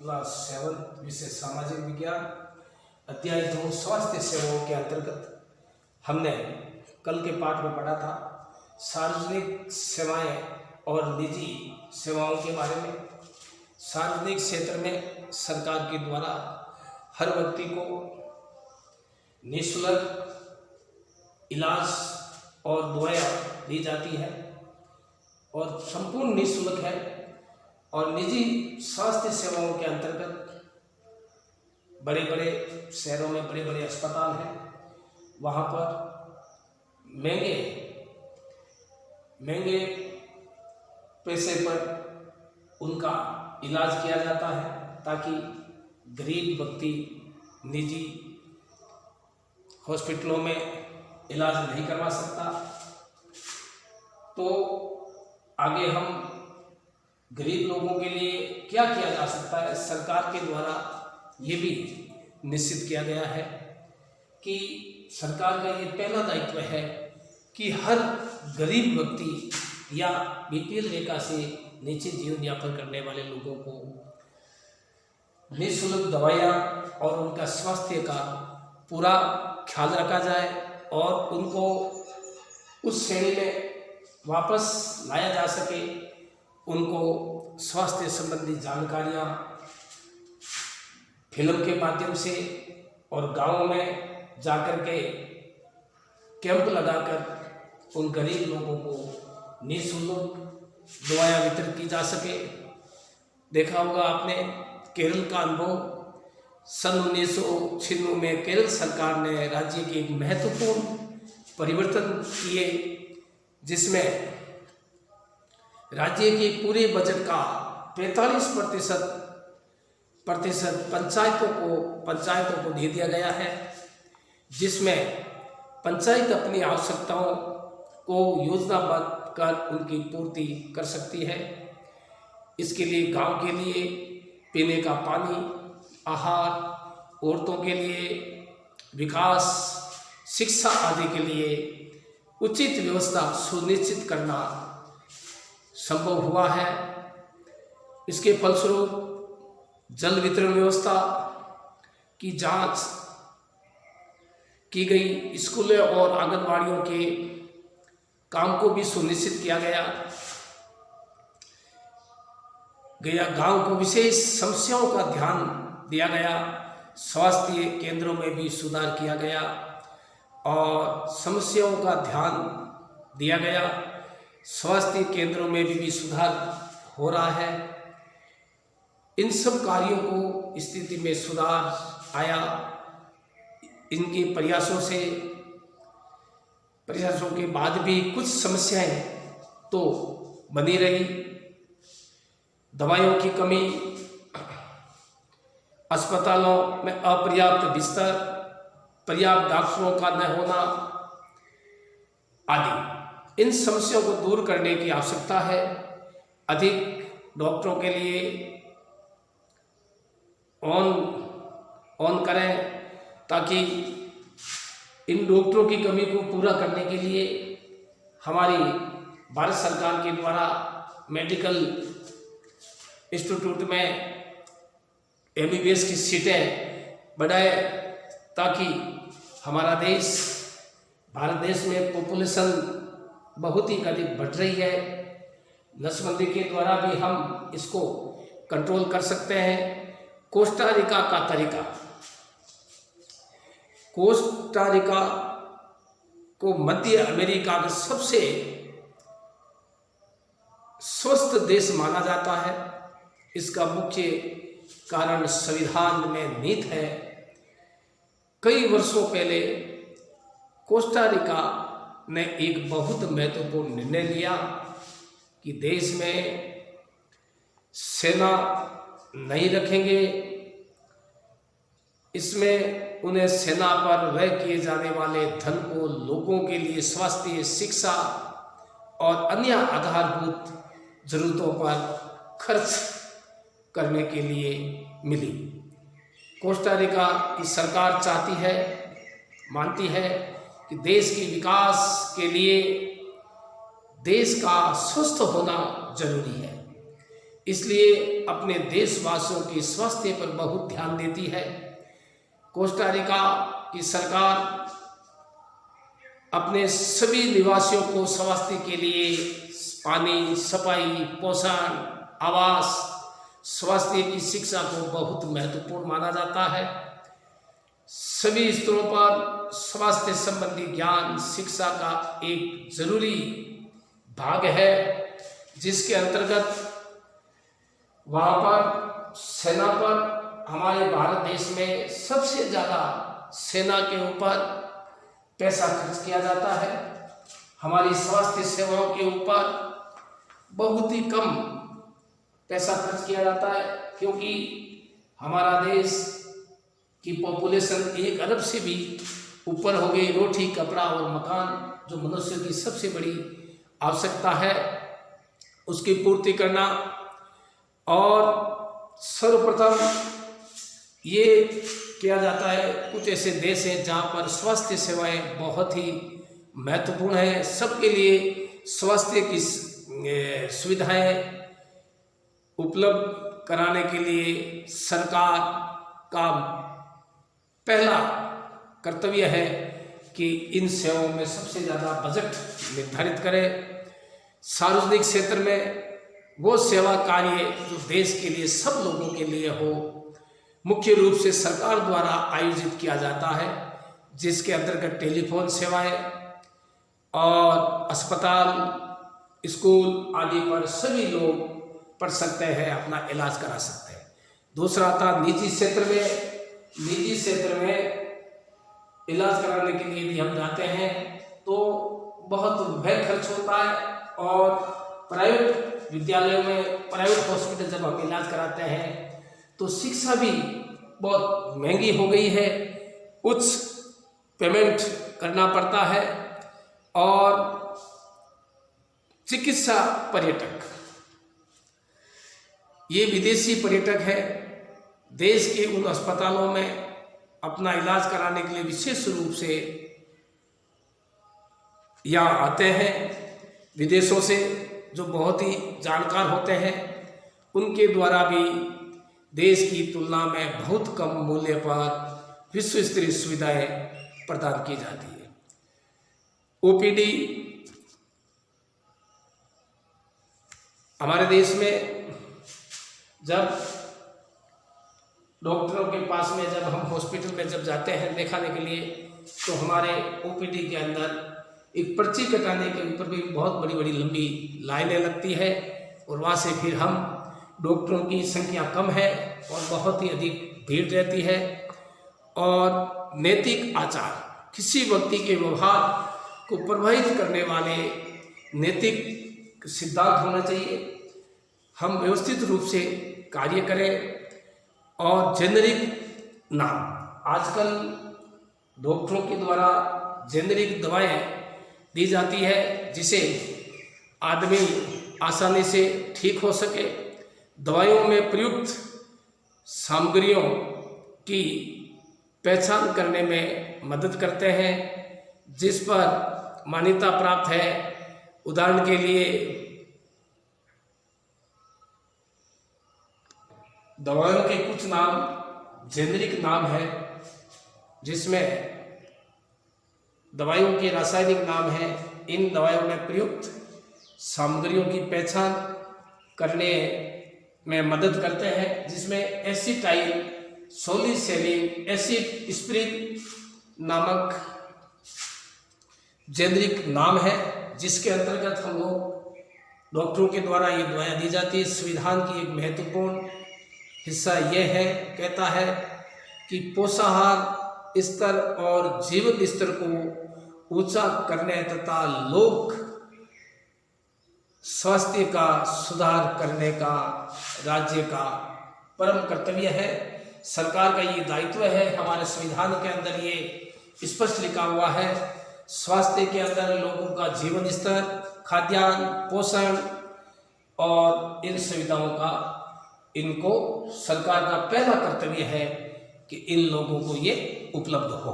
Class 7 विषय सामाजिक विज्ञान अध्याय 2 स्वास्थ्य सेवाओं के अंतर्गत हमने कल के पाठ में पढ़ा था सार्वजनिक सेवाएं और निजी सेवाओं के बारे में। सार्वजनिक क्षेत्र में सरकार के द्वारा हर व्यक्ति को निःशुल्क इलाज और दवाएं दी जाती है और संपूर्ण निःशुल्क है। और निजी स्वास्थ्य सेवाओं के अंतर्गत बड़े बड़े शहरों में बड़े बड़े अस्पताल हैं, वहाँ पर महंगे पैसे पर उनका इलाज किया जाता है ताकि गरीब व्यक्ति निजी हॉस्पिटलों में इलाज नहीं करवा सकता। तो आगे हम गरीब लोगों के लिए क्या किया जा सकता है, सरकार के द्वारा ये भी निश्चित किया गया है कि सरकार का ये पहला दायित्व है कि हर गरीब व्यक्ति या बीपीएल रेखा से नीचे जीवन यापन करने वाले लोगों को निःशुल्क दवाइयाँ और उनका स्वास्थ्य का पूरा ख्याल रखा जाए और उनको उस श्रेणी में वापस लाया जा सके। उनको स्वास्थ्य संबंधी जानकारियाँ फिल्म के माध्यम से और गाँव में जाकर के कैंप लगाकर उन गरीब लोगों को निःशुल्क दवाइयाँ वितरित की जा सके। देखा होगा आपने केरल का अनुभव, सन 1996 में केरल सरकार ने राज्य के एक महत्वपूर्ण परिवर्तन किए जिसमें राज्य के पूरे बजट का 45% पंचायतों को दे दिया गया है, जिसमें पंचायत अपनी आवश्यकताओं को योजनाबद्ध कर उनकी पूर्ति कर सकती है। इसके लिए गांव के लिए पीने का पानी, आहार, औरतों के लिए विकास, शिक्षा आदि के लिए उचित व्यवस्था सुनिश्चित करना संभव हुआ है। इसके फलस्वरूप जल वितरण व्यवस्था की जांच की गई, स्कूलों और आंगनवाड़ियों के काम को भी सुनिश्चित किया गया। गांव को विशेष समस्याओं का ध्यान दिया गया, स्वास्थ्य केंद्रों में भी सुधार किया गया और समस्याओं का ध्यान दिया गया। स्वास्थ्य केंद्रों में भी सुधार हो रहा है। इन सब कार्यों को स्थिति में सुधार आया। इनके प्रयासों के बाद भी कुछ समस्याएं तो बनी रही। दवाइयों की कमी, अस्पतालों में अपर्याप्त बिस्तर, पर्याप्त डॉक्टरों का न होना आदि। इन समस्याओं को दूर करने की आवश्यकता है। अधिक डॉक्टरों के लिए ऑन करें ताकि इन डॉक्टरों की कमी को पूरा करने के लिए हमारी भारत सरकार के द्वारा मेडिकल इंस्टीट्यूट में एमबीबीएस की सीटें बढ़ाए ताकि हमारा देश, भारत देश में पॉपुलेशन बहुत ही अधिक बढ़ रही है। नसबंदी के द्वारा भी हम इसको कंट्रोल कर सकते हैं। कोस्टा रिका का तरीका, कोस्टा रिका को मध्य अमेरिका का सबसे स्वस्थ देश माना जाता है। इसका मुख्य कारण संविधान में निहित है। कई वर्षों पहले कोस्टा रिका ने एक बहुत महत्वपूर्ण निर्णय लिया कि देश में सेना नहीं रखेंगे। इसमें उन्हें सेना पर व्यय किए जाने वाले धन को लोगों के लिए स्वास्थ्य, शिक्षा और अन्य आधारभूत जरूरतों पर खर्च करने के लिए मिली। कोस्टा रिका की सरकार मानती है कि देश के विकास के लिए देश का स्वस्थ होना जरूरी है। इसलिए अपने देशवासियों के स्वास्थ्य पर बहुत ध्यान देती है। कोस्टा रिका की सरकार अपने सभी निवासियों को स्वास्थ्य के लिए पानी, सफाई, पोषण, आवास, स्वास्थ्य की शिक्षा को बहुत महत्वपूर्ण माना जाता है। सभी स्तरों पर स्वास्थ्य संबंधी ज्ञान शिक्षा का एक जरूरी भाग है, जिसके अंतर्गत वहाँ पर सेना पर, हमारे भारत देश में सबसे ज़्यादा सेना के ऊपर पैसा खर्च किया जाता है। हमारी स्वास्थ्य सेवाओं के ऊपर बहुत ही कम पैसा खर्च किया जाता है, क्योंकि हमारा देश की पॉपुलेशन 1 अरब से भी ऊपर हो गई। रोटी, कपड़ा और मकान जो मनुष्य की सबसे बड़ी आवश्यकता है, उसकी पूर्ति करना। और सर्वप्रथम ये किया जाता है, कुछ ऐसे देश हैं जहाँ पर स्वास्थ्य सेवाएं बहुत ही महत्वपूर्ण है। सबके लिए स्वास्थ्य की सुविधाएं उपलब्ध कराने के लिए सरकार का पहला कर्तव्य है कि इन सेवाओं में सबसे ज़्यादा बजट निर्धारित करे। सार्वजनिक क्षेत्र में वो सेवा कार्य जो देश के लिए, सब लोगों के लिए हो, मुख्य रूप से सरकार द्वारा आयोजित किया जाता है, जिसके अंतर्गत टेलीफोन सेवाएं और अस्पताल, स्कूल आदि पर सभी लोग पढ़ सकते हैं, अपना इलाज करा सकते हैं। दूसरा था निजी क्षेत्र में। निजी क्षेत्र में इलाज कराने के लिए यदि हम जाते हैं तो बहुत व्यय खर्च होता है, और प्राइवेट विद्यालयों में, प्राइवेट हॉस्पिटल जब हम इलाज कराते हैं तो शिक्षा भी बहुत महंगी हो गई है, उच्च पेमेंट करना पड़ता है। और चिकित्सा पर्यटक, ये विदेशी पर्यटक है, देश के उन अस्पतालों में अपना इलाज कराने के लिए विशेष रूप से यहाँ आते हैं विदेशों से, जो बहुत ही जानकार होते हैं। उनके द्वारा भी देश की तुलना में बहुत कम मूल्य पर विश्व स्तरीय सुविधाएं प्रदान की जाती है। ओपीडी हमारे देश में जब डॉक्टरों के पास में, जब हम हॉस्पिटल में जब जाते हैं दिखाने के लिए, तो हमारे ओपीडी के अंदर एक पर्ची कटाने के ऊपर भी बहुत बड़ी बड़ी लंबी लाइनें लगती है, और वहाँ से फिर हम, डॉक्टरों की संख्या कम है और बहुत ही अधिक भीड़ रहती है। और नैतिक आचार, किसी व्यक्ति के व्यवहार को प्रभावित करने वाले नैतिक सिद्धांत होना चाहिए। हम व्यवस्थित रूप से कार्य करें। और जेनरिक नाम, आजकल डॉक्टरों के द्वारा जेनरिक दवाएं दी जाती है, जिसे आदमी आसानी से ठीक हो सके। दवाइयों में प्रयुक्त सामग्रियों की पहचान करने में मदद करते हैं, जिस पर मान्यता प्राप्त है। उदाहरण के लिए दवाओं के कुछ नाम जेनरिक नाम है, जिसमें दवाइयों के रासायनिक नाम हैं। इन दवाइयों में प्रयुक्त सामग्रियों की पहचान करने में मदद करते हैं, जिसमें एसिटाइल सैलिसिलिक एसिड स्प्रिंग नामक जेनरिक नाम है, जिसके अंतर्गत हम लोग डॉक्टरों के द्वारा ये दवाएं दी जाती है। संविधान की एक महत्वपूर्ण हिस्सा यह है, कहता है कि पोषाहार स्तर और जीवन स्तर को ऊंचा करने तथा लोक स्वास्थ्य का सुधार करने का राज्य का परम कर्तव्य है। सरकार का ये दायित्व है। हमारे संविधान के अंदर ये स्पष्ट लिखा हुआ है। स्वास्थ्य के अंदर लोगों का जीवन स्तर, खाद्यान्न, पोषण और इन सुविधाओं का, इनको सरकार का पहला कर्तव्य है कि इन लोगों को ये उपलब्ध हो।